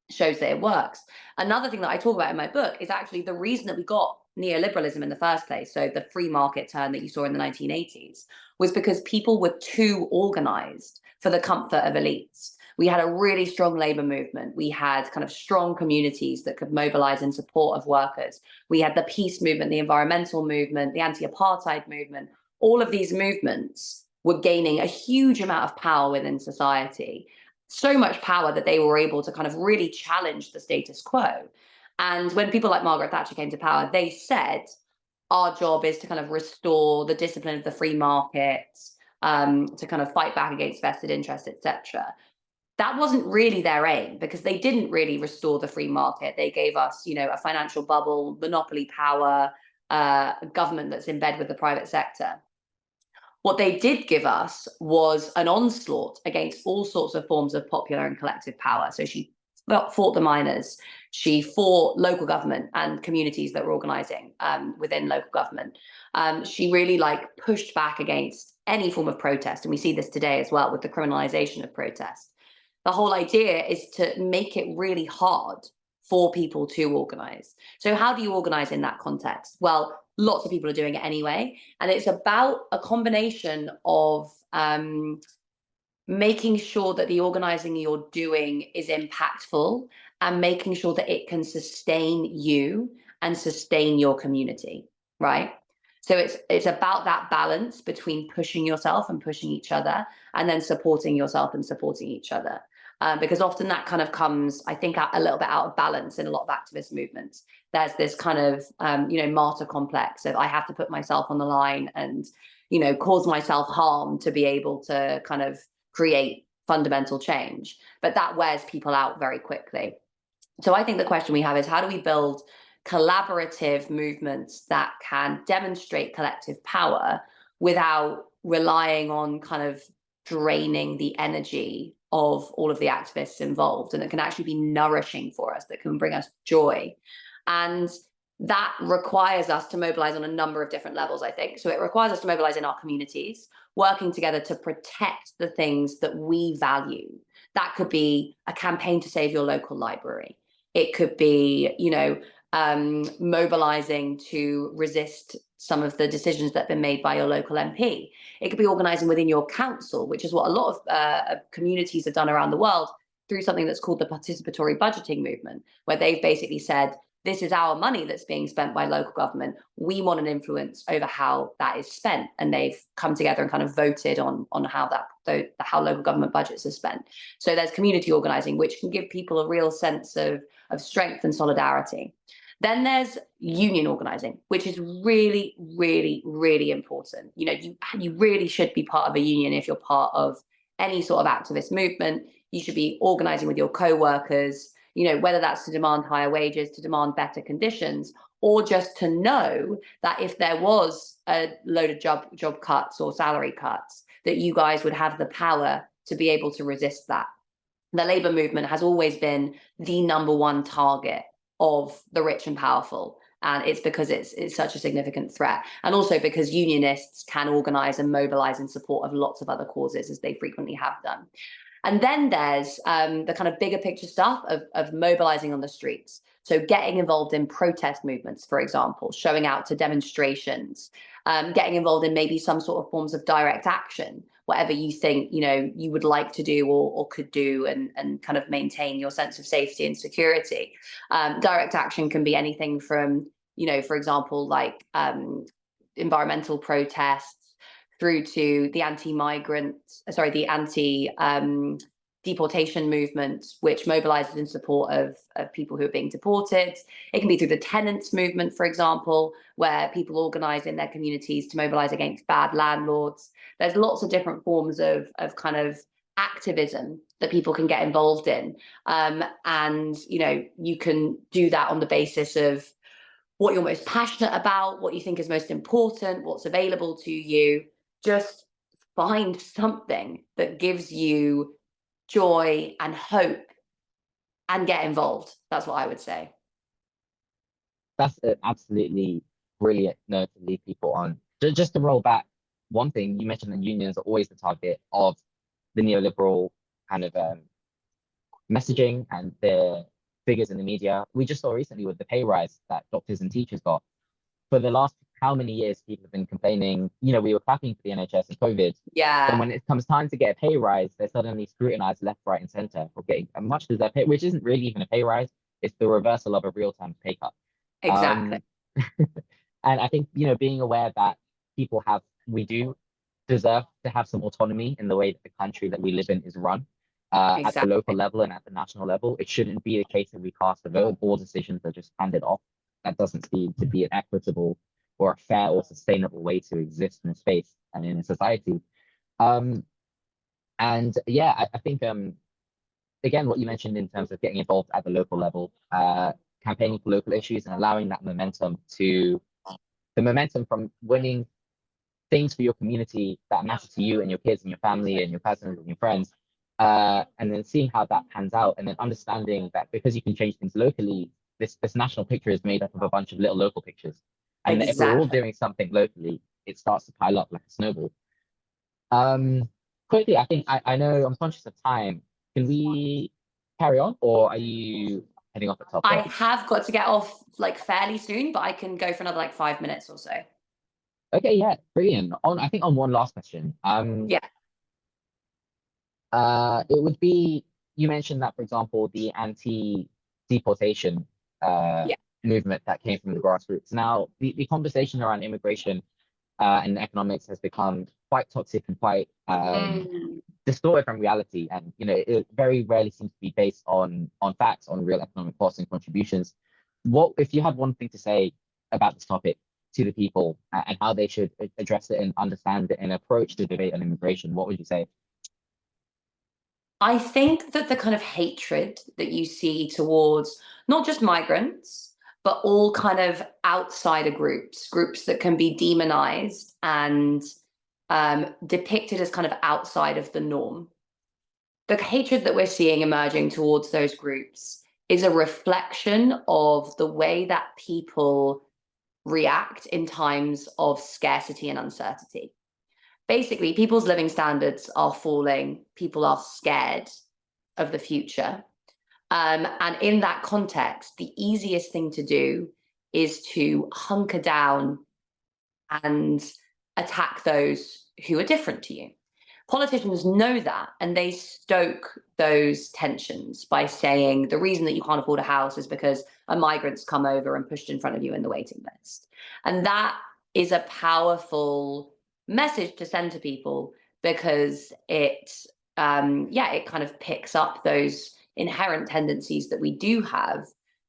shows that it works. Another thing that I talk about in my book is actually the reason that we got neoliberalism in the first place, so the free market turn that you saw in the 1980s, was because people were too organized for the comfort of elites. We had a really strong labor movement. We had kind of strong communities that could mobilize in support of workers. We had the peace movement, the environmental movement, the anti-apartheid movement. All of these movements were gaining a huge amount of power within society, so much power that they were able to kind of really challenge the status quo. And when people like Margaret Thatcher came to power, they said, our job is to kind of restore the discipline of the free market, to kind of fight back against vested interests, etc. That wasn't really their aim, because they didn't really restore the free market. They gave us, a financial bubble, monopoly power, a government that's in bed with the private sector. What they did give us was an onslaught against all sorts of forms of popular and collective power. So she fought the miners. She fought local government and communities that were organizing within local government. She really pushed back against any form of protest. And we see this today as well with the criminalization of protest. The whole idea is to make it really hard for people to organize. So how do you organize in that context? Well, lots of people are doing it anyway. And it's about a combination of making sure that the organizing you're doing is impactful, and making sure that it can sustain you and sustain your community, right? So it's about that balance between pushing yourself and pushing each other, and then supporting yourself and supporting each other. Because often that kind of comes, I think, a little bit out of balance in a lot of activist movements. There's this kind of, martyr complex of, I have to put myself on the line and, cause myself harm to be able to kind of create fundamental change. But that wears people out very quickly. So I think the question we have is, how do we build collaborative movements that can demonstrate collective power without relying on kind of draining the energy of all of the activists involved, and that can actually be nourishing for us, that can bring us joy? And that requires us to mobilize on a number of different levels, I think. So it requires us to mobilize in our communities, working together to protect the things that we value. That could be a campaign to save your local library. It could be, mobilizing to resist some of the decisions that have been made by your local MP. It could be organizing within your council, which is what a lot of communities have done around the world through something that's called the participatory budgeting movement, where they've basically said, this is our money that's being spent by local government. We want an influence over how that is spent. And they've come together and kind of voted on how local government budgets are spent. So there's community organizing, which can give people a real sense of strength and solidarity. Then there's union organizing, which is really, really, really important. You really should be part of a union if you're part of any sort of activist movement. You should be organizing with your co-workers, whether that's to demand higher wages, to demand better conditions, or just to know that if there was a load of job cuts or salary cuts, that you guys would have the power to be able to resist that. The labor movement has always been the number one target of the rich and powerful. And it's because it's such a significant threat. And also because unionists can organize and mobilize in support of lots of other causes, as they frequently have done. And then there's the kind of bigger picture stuff of mobilizing on the streets. So getting involved in protest movements, for example, showing out to demonstrations, getting involved in maybe some sort of forms of direct action, whatever you think, you would like to do or could do, and kind of maintain your sense of safety and security. Direct action can be anything from, for example, environmental protests, through to the anti-deportation movement, which mobilizes in support of people who are being deported. It can be through the tenants movement, for example, where people organize in their communities to mobilize against bad landlords. There's lots of different forms of kind of activism that people can get involved in. And, you can do that on the basis of what you're most passionate about, what you think is most important, what's available to you. Just find something that gives you joy and hope and get involved. That's what I would say. That's an absolutely brilliant note to leave people on. Just to roll back, one thing you mentioned, that unions are always the target of the neoliberal kind of messaging and their figures in the media. We just saw recently with the pay rise that doctors and teachers got. for the last how many years people have been complaining, we were clapping for the NHS and COVID. And when it comes time to get a pay rise, they're suddenly scrutinized left, right, and center for getting a much deserved pay, which isn't really even a pay rise. It's the reversal of a real-time pay cut. Exactly. And I think, being aware that we do deserve to have some autonomy in the way that the country that we live in is run. At the local level and at the national level, it shouldn't be the case that we cast a vote. All decisions are just handed off. That doesn't seem to be an equitable or a fair or sustainable way to exist in a space and in a society. And yeah, I think again, what you mentioned in terms of getting involved at the local level, campaigning for local issues and allowing that momentum from winning things for your community that matter to you and your kids and your family and your cousins and your friends, and then seeing how that pans out, and then understanding that because you can change things locally, this national picture is made up of a bunch of little local pictures. And if we're all doing something locally, it starts to pile up like a snowball. Quickly, I think I know I'm conscious of time. Can we carry on, or are you heading off at top? I have got to get off like fairly soon, but I can go for another like 5 minutes or so. Okay, yeah, brilliant. I think on one last question. Yeah. It would be, you mentioned that, for example, the anti-deportation movement that came from the grassroots. Now, the conversation around immigration and economics has become quite toxic and quite distorted from reality. And, it very rarely seems to be based on facts, on real economic costs and contributions. What, if you had one thing to say about this topic to the people and how they should address it and understand it and approach the debate on immigration, what would you say? I think that the kind of hatred that you see towards not just migrants, but all kind of outsider groups that can be demonized and depicted as kind of outside of the norm. The hatred that we're seeing emerging towards those groups is a reflection of the way that people react in times of scarcity and uncertainty. Basically, people's living standards are falling. People are scared of the future. And in that context, the easiest thing to do is to hunker down and attack those who are different to you. Politicians know that, and they stoke those tensions by saying the reason that you can't afford a house is because a migrant's come over and pushed in front of you in the waiting list. And that is a powerful message to send to people because it kind of picks up those inherent tendencies that we do have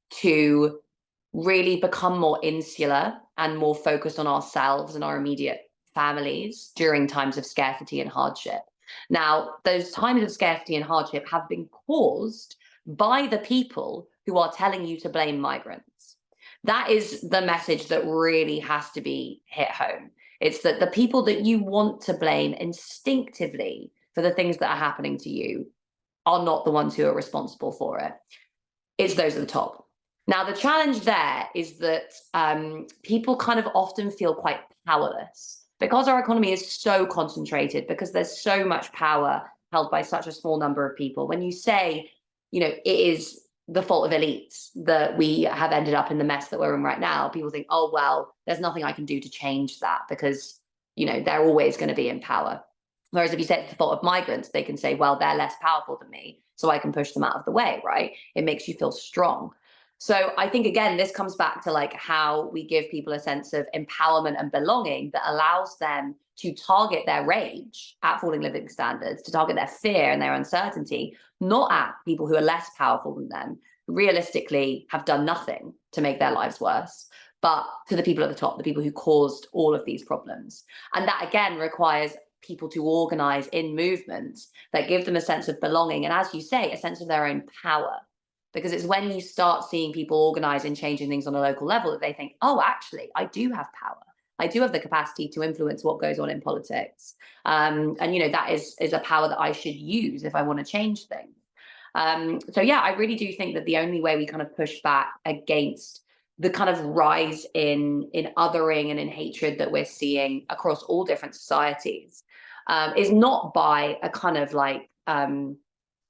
to really become more insular and more focused on ourselves and our immediate families during times of scarcity and hardship. Now, those times of scarcity and hardship have been caused by the people who are telling you to blame migrants. That is the message that really has to be hit home. It's that the people that you want to blame instinctively for the things that are happening to you are not the ones who are responsible for it. It's those at the top. Now, the challenge there is that people kind of often feel quite powerless because our economy is so concentrated, because there's so much power held by such a small number of people. When you say, it is the fault of elites that we have ended up in the mess that we're in right now, people think, oh, well, there's nothing I can do to change that because, they're always going to be in power. Whereas if you say it's the fault of migrants, they can say, well, they're less powerful than me, so I can push them out of the way, right? It makes you feel strong. So I think, again, this comes back to like how we give people a sense of empowerment and belonging that allows them to target their rage at falling living standards, to target their fear and their uncertainty, not at people who are less powerful than them, who realistically have done nothing to make their lives worse, but to the people at the top, the people who caused all of these problems. And that, again, requires people to organize in movements that give them a sense of belonging. And as you say, a sense of their own power. Because it's when you start seeing people organize and changing things on a local level that they think, oh, actually, I do have power. I do have the capacity to influence what goes on in politics. That is a power that I should use if I want to change things. I really do think that the only way we kind of push back against the kind of rise in othering and in hatred that we're seeing across all different societies is not by a kind of like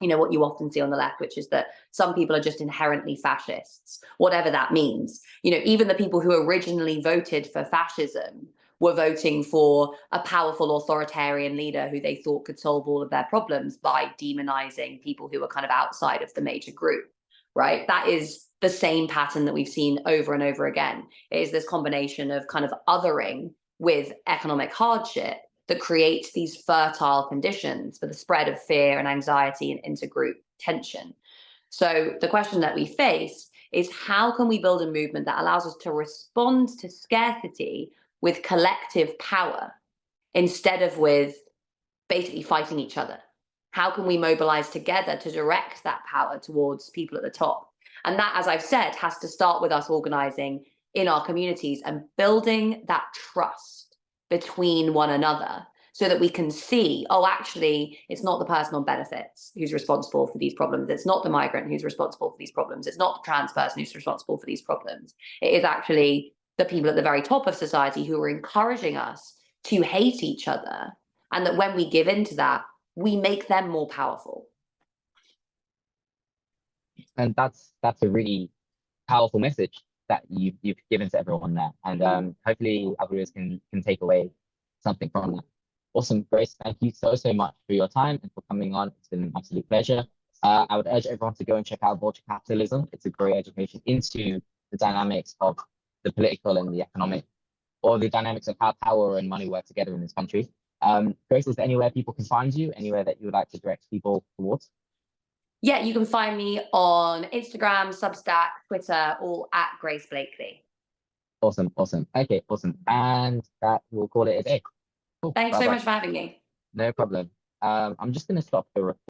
what you often see on the left, which is that some people are just inherently fascists, whatever that means. Even the people who originally voted for fascism were voting for a powerful authoritarian leader who they thought could solve all of their problems by demonizing people who were kind of outside of the major group, right? That is the same pattern that we've seen over and over again. It is this combination of kind of othering with economic hardship that creates these fertile conditions for the spread of fear and anxiety and intergroup tension. So the question that we face is, how can we build a movement that allows us to respond to scarcity with collective power instead of with basically fighting each other? How can we mobilize together to direct that power towards people at the top? And that, as I've said, has to start with us organizing in our communities and building that trust between one another, so that we can see, oh, actually, it's not the person on benefits who's responsible for these problems. It's not the migrant who's responsible for these problems. It's not the trans person who's responsible for these problems. It is actually the people at the very top of society who are encouraging us to hate each other. And that when we give into that, we make them more powerful. And that's a really powerful message that you've given to everyone there. And hopefully our viewers can take away something from that. Awesome, Grace. Thank you so much for your time and for coming on. It's been an absolute pleasure. I would urge everyone to go and check out Vulture Capitalism. It's a great education into the dynamics of the political and the economic, or the dynamics of how power and money work together in this country. Grace, is there anywhere people can find you? Anywhere that you would like to direct people towards? Yeah, you can find me on Instagram, Substack, Twitter, all at Grace Blakelely. Awesome. Okay, awesome. And that will call it a day. Cool. Thanks so much for having me. No problem. I'm just going to stop the recording.